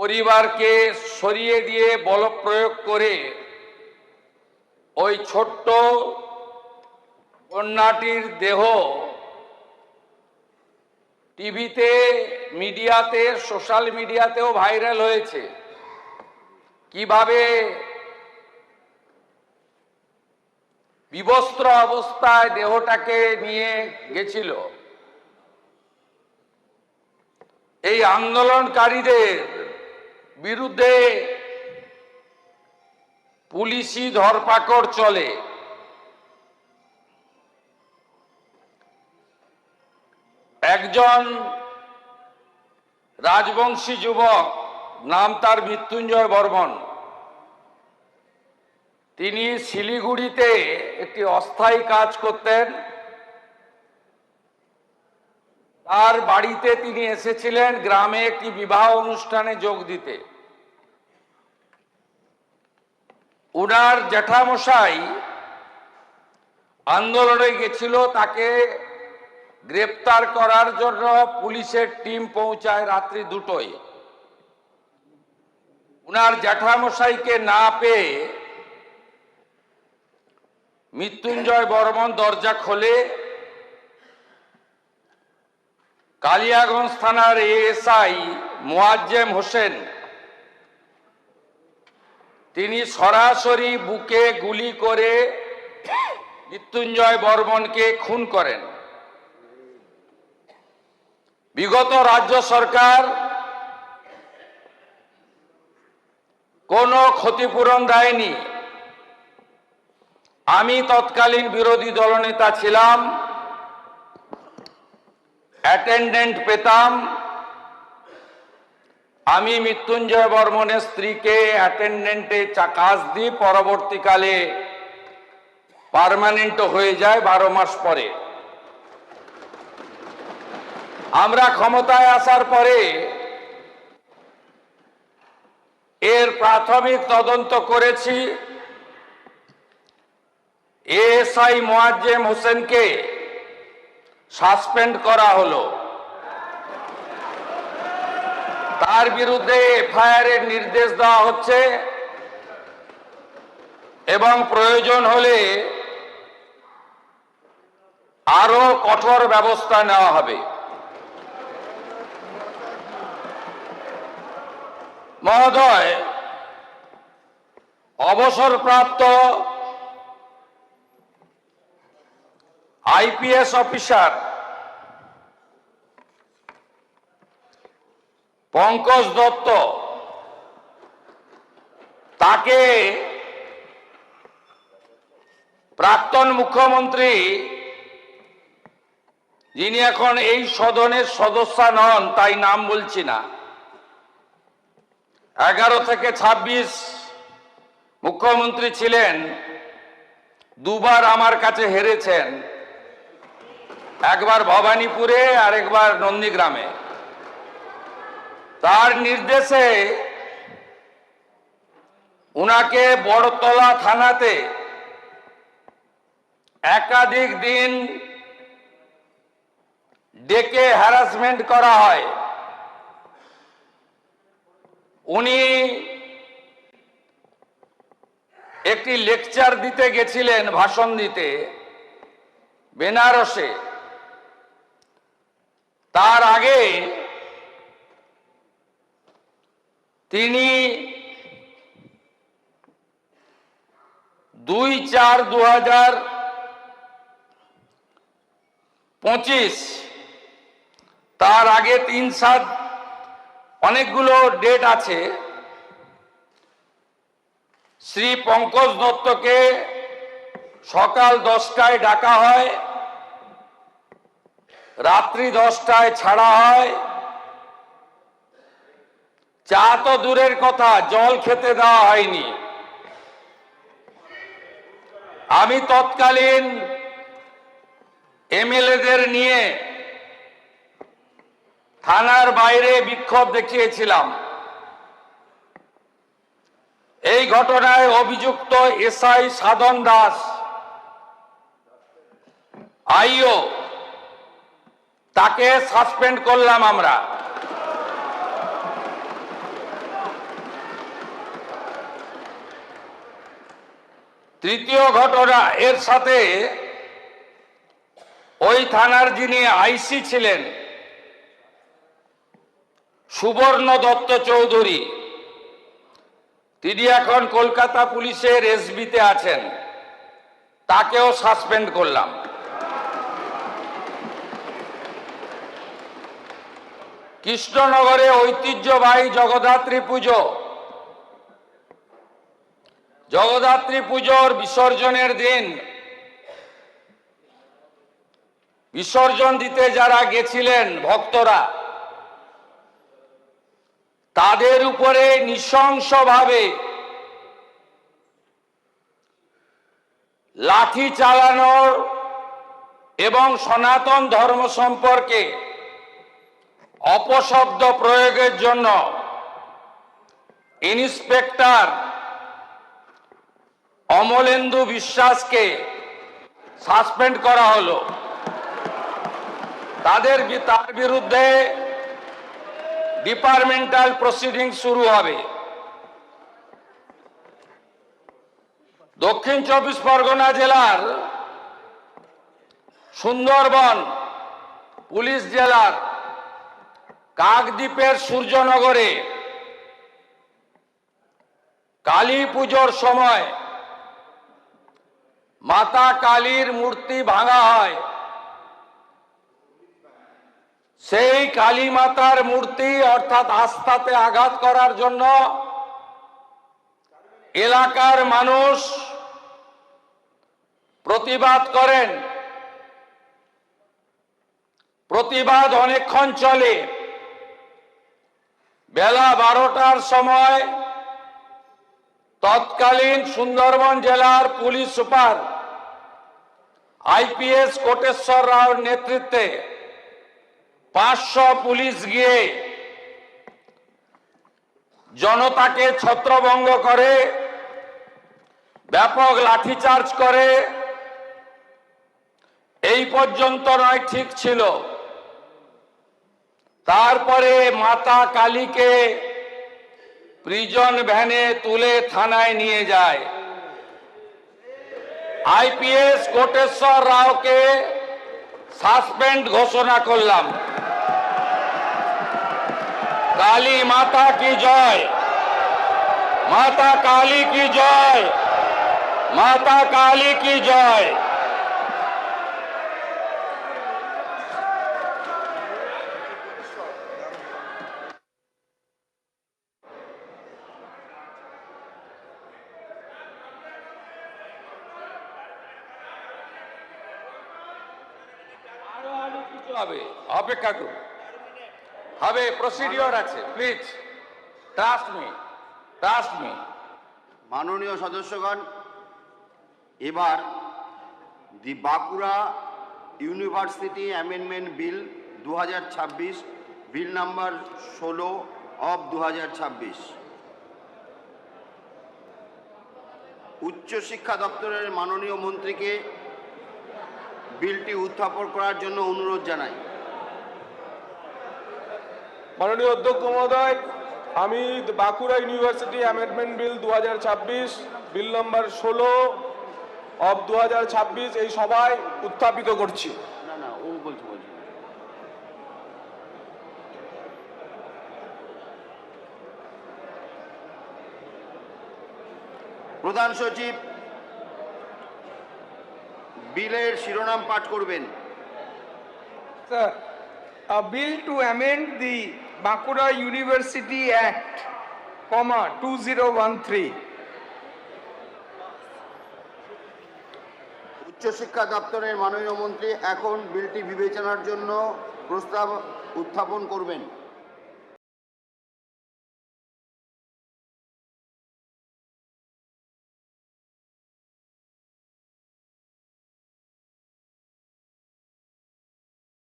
পরিবারকে সরিয়ে দিয়ে বলপ্রয়োগ করে ওই ছোট্ট কন্যাটির দেহ টিভিতে, মিডিয়াতে, সোশ্যাল মিডিয়াতেও ভাইরাল হয়েছে। কিভাবে বিবস্ত্র অবস্থায় দেহটাকে নিয়ে গেছিল। এই আন্দোলনকারীদের বিরুদ্ধে পুলিশি ধরপাকড় চলে। একজন রাজবংশী যুবক, নাম তার মৃত্যুঞ্জয় বর্মন, তিনি শিলিগুড়িতে একটি অস্থায়ী কাজ করতেন। তার বাড়িতে তিনি এসেছিলেন গ্রামে একটি বিবাহ অনুষ্ঠানে যোগ দিতে। উনার জ্যাঠামশাই আন্দোলনে গেছিল, তাকে গ্রেপ্তার করার জন্য পুলিশের টিম পৌঁছায় রাত্রি 2টায়। উনার জ্যাঠামশাইকে না পেয়ে মৃত্যুঞ্জয় বর্মন দরজা খোলে। কালিয়াগঞ্জ থানার এএসআই মোয়াজ্জেম হোসেন তিনি সরাসরি বুকে গুলি করে মৃত্যুঞ্জয় বর্মনকে খুন করেন। বিগত রাজ্য সরকার কোনো ক্ষতিপূরণ দেয়নি। আমি তৎকালীন বিরোধী দলনেতা ছিলাম, অ্যাটেন্ডেন্ট পেতাম। আমি মৃত্যুঞ্জয় বর্মনের স্ত্রীকে অ্যাটেন্ডেন্টে কাজ দিই, পরবর্তীকালে পার্মানেন্ট হয়ে যায় 12 মাস পরে। আমরা ক্ষমতায় আসার পরে এর প্রাথমিক তদন্ত করেছি। এএসআই মোয়াজ্জেম হোসেনকে সাসপেন্ড করা হলো। তার বিরুদ্ধে এফআইআর এর নির্দেশ দেওয়া হচ্ছে এবং প্রয়োজন হলে আরো কঠোর ব্যবস্থা নেওয়া হবে। মহোদয়, অবসরপ্রাপ্ত আইপিএস অফিসার পঙ্কজ দত্ত, তাকে প্রাক্তন মুখ্যমন্ত্রী, যিনি এখন এই সদনের সদস্য নন তাই নাম বলছি না, 11 থেকে 26 মুখ্যমন্ত্রী ছিলেন, দুবার আমার কাছে হেরেছেন, একবার ভবানীপুরে আর একবার নন্দীগ্রামে। তার নির্দেশে উনাকে বড়তলা থানাতে একাধিক দিন ডেকে হ্যারাসমেন্ট করা হয়। উনি একটি লেকচার দিতে গেছিলেন, ভাষণ দিতে বেনারসে। তার আগে তিনি 2/4/2025, তার আগে 3/7, অনেকগুলো ডেট আছে। শ্রী পঙ্কজ দত্তকে সকাল 10টায় ডাকা হয়, রাত্রি 10টায় ছাড়া হয়। চা তো দূরের কথা, জল খেতে দেওয়া হয়নি। আমি তৎকালীন এমএলএদের নিয়ে থানার বাইরে বিক্ষোভ দেখিয়েছিলাম। এই ঘটনায় অভিযুক্ত এসআই সাধন দাস, আইও, তাকে সাসপেন্ড করলাম আমরা। তৃতীয় ঘটনা এর সাথে ওই থানার যিনি আইসি ছিলেন সুবর্ণ দত্ত চৌধুরী, তিনি এখন কলকাতা পুলিশের এসবিতে আছেন, তাকেও সাসপেন্ড করলাম। কৃষ্ণনগরে ঐতিহ্যবাহী জগদ্ধাত্রী পুজো, জগদ্ধাত্রী পুজোর বিসর্জনের দিন বিসর্জন দিতে যারা গেছিলেন ভক্তরা, তাদের উপরে নৃশংসভাবে লাঠি চালানোর এবং সনাতন ধর্ম সম্পর্কে অপশব্দ প্রয়োগের জন্য ইন্সপেক্টর অমলেন্দু বিশ্বাসকে সাসপেন্ড করা হলো। তার বিরুদ্ধে ডিপার্টমেন্টাল প্রসিডিং শুরু হবে। দক্ষিণ 24 পরগনা জেলার সুন্দরবন পুলিশ জেলার কাকদ্বীপের সূর্যনগরে কালী পুজোর সময় মাতা কালীর মূর্তি ভাঙা হয়। সেই কালী মাতার মূর্তি অর্থাৎ আস্থাতে আঘাত করার জন্য এলাকার মানুষ প্রতিবাদ করেন। প্রতিবাদ অনেকক্ষণ চলে। বেলা 12টার সময় তৎকালীন সুন্দরবন জেলার পুলিশ সুপার আইপিএস কোটেশ্বর রাওর নেতৃত্বে 500 পুলিশ গিয়ে জনতাকে ছত্রভঙ্গ করে, ব্যাপক লাঠিচার্জ করে। এই পর্যন্ত নয়, ঠিক ছিল। তারপরে মাতা কালীকে প্রিজন ভ্যানে তুলে থানায় নিয়ে যায়। আইপিএস কোটেশ্বর রাওকে সাসপেন্ড ঘোষণা করলাম। काली माता की जय, माता काली की जय, माता काली की जय। অপেক্ষা করুন, হবে প্রসিডিওর আছে, প্লিজ ট্রাস্ট মি। মাননীয় সদস্যগণ, এবার the Bankura university amendment bill 2026, bill number 16 of 2026 উচ্চশিক্ষা দপ্তরের মাননীয় মন্ত্রীকে বিলটি উত্থাপন করার জন্য অনুরোধ জানাই। মাননীয় অধ্যক্ষ মহোদয়, আমি Bankura university amendment bill 2026 bill number 16 of 2026 এই সভায় উত্থাপিত করছি। না ও বলছি। প্রধান সচিব বিলের শিরোনাম পাঠ করবেন। Sir, a bill to amend the Bankura University Act, 2013. উচ্চশিক্ষা দপ্তরের মাননীয় মন্ত্রী এখন বিলটি বিবেচনার জন্য প্রস্তাব উত্থাপন করবেন।